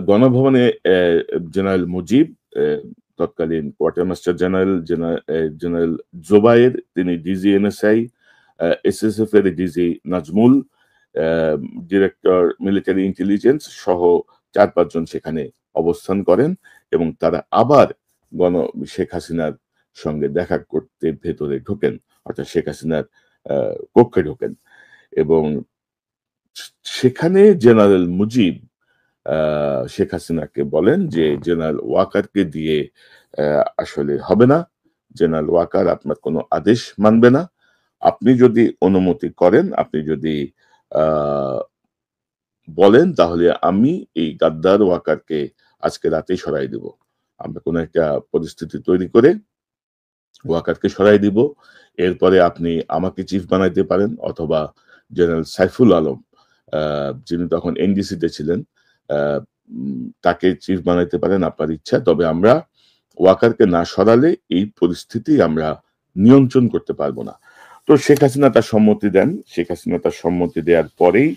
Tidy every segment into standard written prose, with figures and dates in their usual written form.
গণভবনে জেনারেল মুজিব, তৎকালীন quarter master general general Zobayer, তিনি ডিজি এনএসআই, এসএসএফ এর DG Nazmul, director military intelligence সহ ৪-৫ জন সেখানে অবস্থান করেন এবং তারা আবার গণ শেখ হাসিনার সঙ্গে দেখা করতে ভেতরে ঢোকেন, অর্থাৎ শেখ হাসিনার কক্ষে ঢোকেন এবং সেখানে জেনারেল মুজিব শেখ হাসিনাকে বলেন যে জেনারেল ওয়াকারকে দিয়ে আসলে হবে না, জেনারেল ওয়াকার আপনার কোনো আদেশ মানবে না, আপনি যদি অনুমতি করেন, আপনি যদি বলেন, তাহলে আমি এই গাদ্দার ওয়াকারকে আজকে রাতেই সরাই দিব। আমরা কোনো একটা পরিস্থিতি তৈরি করে ওয়াকারকে সরাই দিব, এরপরে আপনি আমাকে চিফ বানাইতে পারেন অথবা জেনারেল সাইফুল আলম, যিনি তখন এনডিসিতে ছিলেন, তাকে চিফ বানাইতে পারেন, আপনার ইচ্ছা। তবে আমরা ওয়াকারকে না সরালে এই পরিস্থিতি আমরা নিয়ন্ত্রণ করতে পারবো না। তো শেখ হাসিনা তার সম্মতি দেন। শেখ হাসিনা তার সম্মতি দেওয়ার পরেই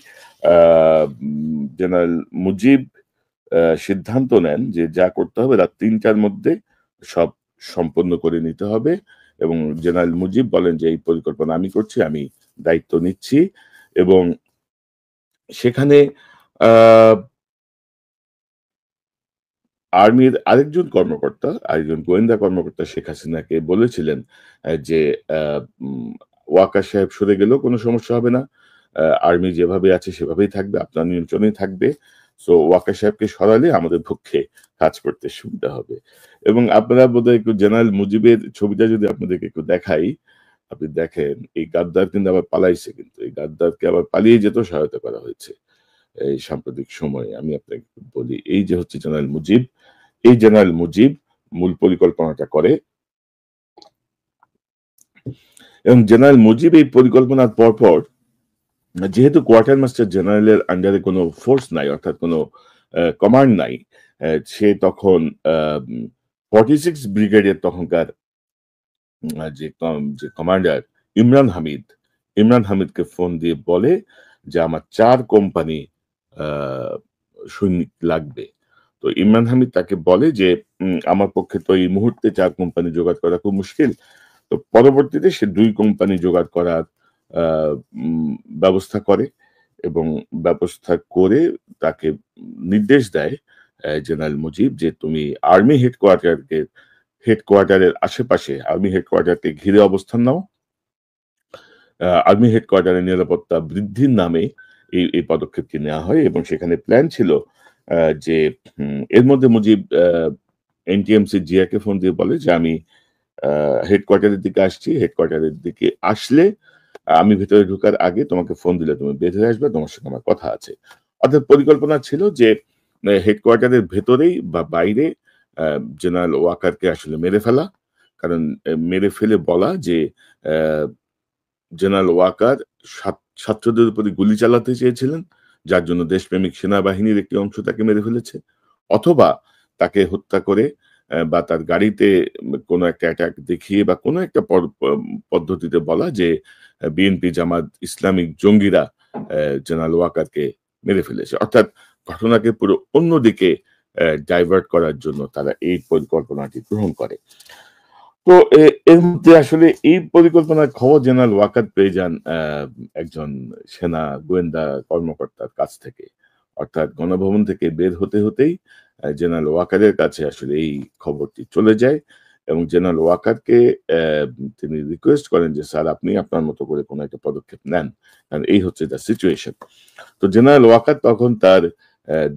জেনারেল মুজিব সিদ্ধান্ত নেন যে যা করতে হবে রাত ৩টার মধ্যে সব সম্পন্ন করে নিতে হবে এবং জেনারেল মুজিব বলেন যে এই পরিকল্পনা আমি করছি, আমি দায়িত্ব নিচ্ছি এবং সেখানে আর্মির আরেকজন কর্মকর্তা, আরেকজন গোয়েন্দা কর্মকর্তা শেখ হাসিনাকে বলেছিলেন যে ওয়াকার সাহেব সরে গেলেও কোনো সমস্যা হবে না, আর্মি যেভাবে আছে সেভাবেই থাকবে, আপনার নিয়ন্ত্রণেই থাকবে। সো ওয়াকার সাহেবকে সরালে আমাদের পক্ষে কাজ করতে সুবিধা হবে। এবং আপনারা বোধহয় একটু জেনারেল মুজিবের ছবিটা যদি আপনাদেরকে একটু দেখাই, আপনি দেখেন এই গাদ্দার কিন্তু আবার পালাইছে, কিন্তু এই গাদ্দারকে আবার পালিয়ে যেতে সহায়তা করা হয়েছে এই সাম্প্রতিক সময়ে। আমি আপনাকে বলি, এই যে হচ্ছে জেনারেল মুজিব, এই জেনারেল মুজিব মূল পরিকল্পনাটা করে এবং জেনারেল মুজিব এই পরিকল্পনার পরপর, যেহেতু কোয়ার্টার মাস্টার জেনারেলের আন্ডারে কোনো ফোর্স নাই, অর্থাৎ কোনো কমান্ড নাই, সে তখন 46 ব্রিগেডের তখনকার যে কমান্ডার ইমরান হামিদকে ফোন দিয়ে বলে যে আমার 4 কোম্পানি সৈনিক লাগবে। তো ইমরান হামিদ তাকে বলে যে আমার পক্ষে তো এই মুহূর্তে 4 কোম্পানি জোগাড় করা খুব মুশকিল। তো পরবর্তীতে সে 2 কোম্পানি জোগাড় করার ব্যবস্থা করে এবং ব্যবস্থা করে তাকে নির্দেশ দেয় জেনারেল মুজিব যে তুমি আর্মি হেডকোয়ার্টারের আশেপাশে আর্মি হেডকোয়ার্টারকে ঘিরে অবস্থান নাও। আর্মি হেডকোয়ার্টারের নিরাপত্তা বৃদ্ধির নামে এই পদক্ষেপটি নেওয়া হয় এবং সেখানে প্ল্যান ছিল যে এর মধ্যে মুজিব এনটিএমসি জিয়াকে ফোন দিয়ে বলে যে আমি হেডকোয়ার্টারের দিকে আসছি, হেডকোয়ার্টারের দিকে আসলে আমি ভেতরে ঢোকার আগে তোমাকে ফোন দিলে তুমি বের হয়ে আসবে, তোমার সঙ্গে আমার কথা আছে। অর্থাৎ পরিকল্পনা ছিল যে হেডকোয়ার্টারের ভেতরেই বা বাইরে জেনারেল ওয়াকারকে আসলে মেরে ফেলা, কারণ মেরে ফেলে বলা যে জেনারেল ওয়াকার ছাত্রদের উপরে গুলি চালাতে চেয়েছিলেন, যার জন্য দেশপ্রেমিক সেনাবাহিনীর একটি অংশ তাকে মেরে ফেলেছে, অথবা তাকে হত্যা করে বা তার গাড়িতে কোনো একটা অ্যাটাক দেখিয়ে বা কোনো একটা পদ্ধতিতে বলা যে বিএনপি জামাত ইসলামিক জঙ্গিরা জেনারেল ওয়াকারকে মেরে ফেলেছে। অর্থাৎ ঘটনাকে পুরো অন্যদিকে ডাইভার্ট করার জন্য তারা এই পরিকল্পনাটি গ্রহণ করে। তো এর মধ্যে আসলে এই পরিকল্পনার খবর জেনারেল ওয়াকার পেয়ে যান একজন সেনা গোয়েন্দা কর্মকর্তার কাছ থেকে। অর্থাৎ গণভবন থেকে বের হতে হতেই জেনারেল ওয়াকারের কাছে আসলে এই খবরটি চলে যায় এবং জেনারেল ওয়াকারকে তিনি রিকোয়েস্ট করেন যে স্যার আপনি আপনার মতো করে কোনো একটা পদক্ষেপ নেন, কারণ এই হচ্ছে দ্য সিচুয়েশন। তো জেনারেল ওয়াকার তখন তার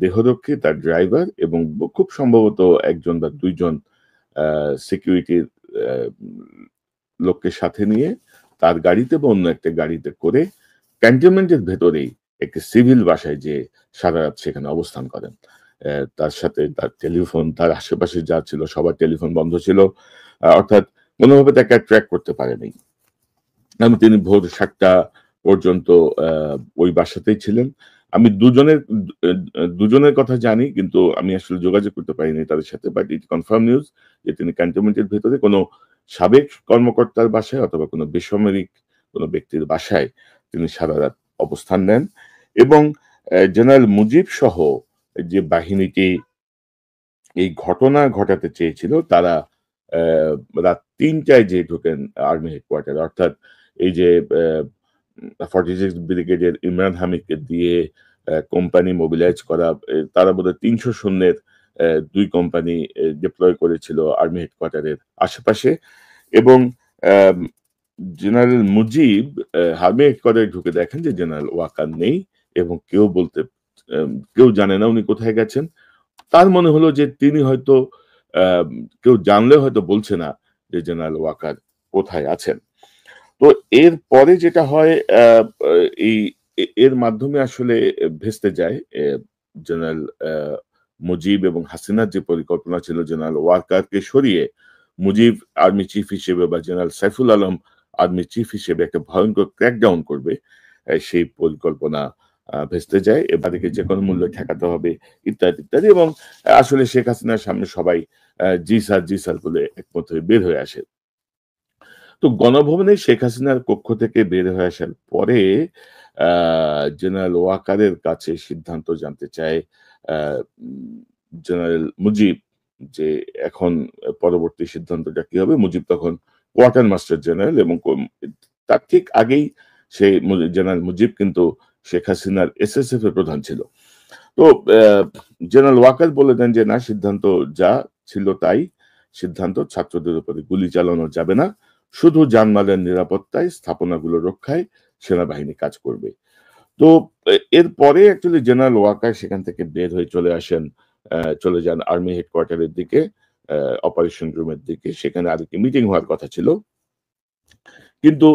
দেহরক্ষী, তার ড্রাইভার এবং খুব সম্ভবত 1 জন বা 2 জন সিকিউরিটির লোককে সাথে নিয়ে তার গাড়িতে বা অন্য একটা গাড়িতে করে ক্যান্টনমেন্টের ভেতরেই একটি সিভিল বাসায় যে সারা রাত সেখানে অবস্থান করেন। তার সাথে তার টেলিফোন, তার আশেপাশে যা ছিল সবার টেলিফোন বন্ধ ছিল, অর্থাৎ কোনোভাবে তাকে ট্র্যাক করতে পারেনি এবং তিনি ভোর 7টা পর্যন্ত ওই বাসাতেই ছিলেন। আমি দুজনের কথা জানি, কিন্তু আমি আসলে যোগাযোগ করতে পারিনি তাদের সাথে, বাট ইট কনফার্ম নিউজ যে তিনি ক্যান্টনমেন্টের ভেতরে কোনো সাবেক কর্মকর্তার বাসায় অথবা কোনো বেসামরিক কোনো ব্যক্তির বাসায় তিনি সারা রাত অবস্থান নেন এবং জেনারেল মুজিব সহ যে বাহিনীটি এই ঘটনা ঘটাতে চেয়েছিল তারা রাত ৩টায় যেয়ে ঢোকেন আর্মি হেডকোয়ার্টারে। অর্থাৎ এই যে 46 ব্রিগেডের ইমরান হামিদকে দিয়ে কোম্পানি মোবিলাইজ করা, তারা বোধহয় ৩০০ সৈন্যের ২ কোম্পানি ডিপ্লয় করেছিল আর্মি হেডকোয়ার্টারের আশেপাশে এবং আম জেনারেল মুজিব আর্মি হেডকোয়ার্টারে ঢুকে দেখেন যে জেনারেল ওয়াকার নেই এবং কেউ জানে না উনি কোথায় গেছেন। তার মনে হলো যে তিনি হয়তো আম কেউ জানলেও হয়তো বলছে না যে জেনারেল ওয়াকার কোথায় আছেন। তো এরপরে যেটা হয় আ আ এই এর মাধ্যমে আসলে ভেস্তে যায় জেনারেল মুজিব এবং হাসিনার যে পরিকল্পনা ছিল জেনারেল ওয়াকারকে সরিয়ে মুজিব আর্মি চিফ হিসেবে বা general Saiful Alam army chief হিসেবে একটা ভয়ংকর ক্র্যাকডাউন করবে। সেই পরিকল্পনা ভেস্তে যায়। এবারেকে যেকোনো মূল্যে ঠেকাতে হবে ইত্যাদি, ইত্যাদি এবং আসলে শেখ হাসিনার সামনে সবাই জি স্যার, জি স্যার বলে একমত হয়ে বের হয়ে আসে। তো গণভবনে শেখ হাসিনার কক্ষ থেকে বের হয়ে আসার পরে আ জেনারেল ওয়াকারের কাছে সিদ্ধান্ত জানতে চায় আ উম জেনারেল মুজিব যে এখন পরবর্তী সিদ্ধান্তটা কি হবে? মুজিব তখন কোয়ার্টার মাস্টার জেনারেল এবং তার ঠিক আগেই জেনারেল মুজিব কিন্তু শেখ হাসিনার এসএসএফ এর প্রধান ছিল। তো জেনারেল ওয়াকার বলে দেন যে, "না সিদ্ধান্ত যা ছিল তাই। সিদ্ধান্ত ছাত্রদের উপরে গুলি চালানো যাবে না। শুধু জানমালের নিরাপত্তায়, স্থাপনাগুলো রক্ষায় সেনাবাহিনী কাজ করবে।" তো এরপরে অ্যাকচুয়ালি জেনারেল ওয়াকার সেখান থেকে বের হয়ে চলে আসেন, চলে যান আর্মি হেডকোয়ার্টারের দিকে, অপারেশন রুমের দিকে। সেখানে আরেকটি মিটিং হওয়ার কথা ছিল। কিন্তু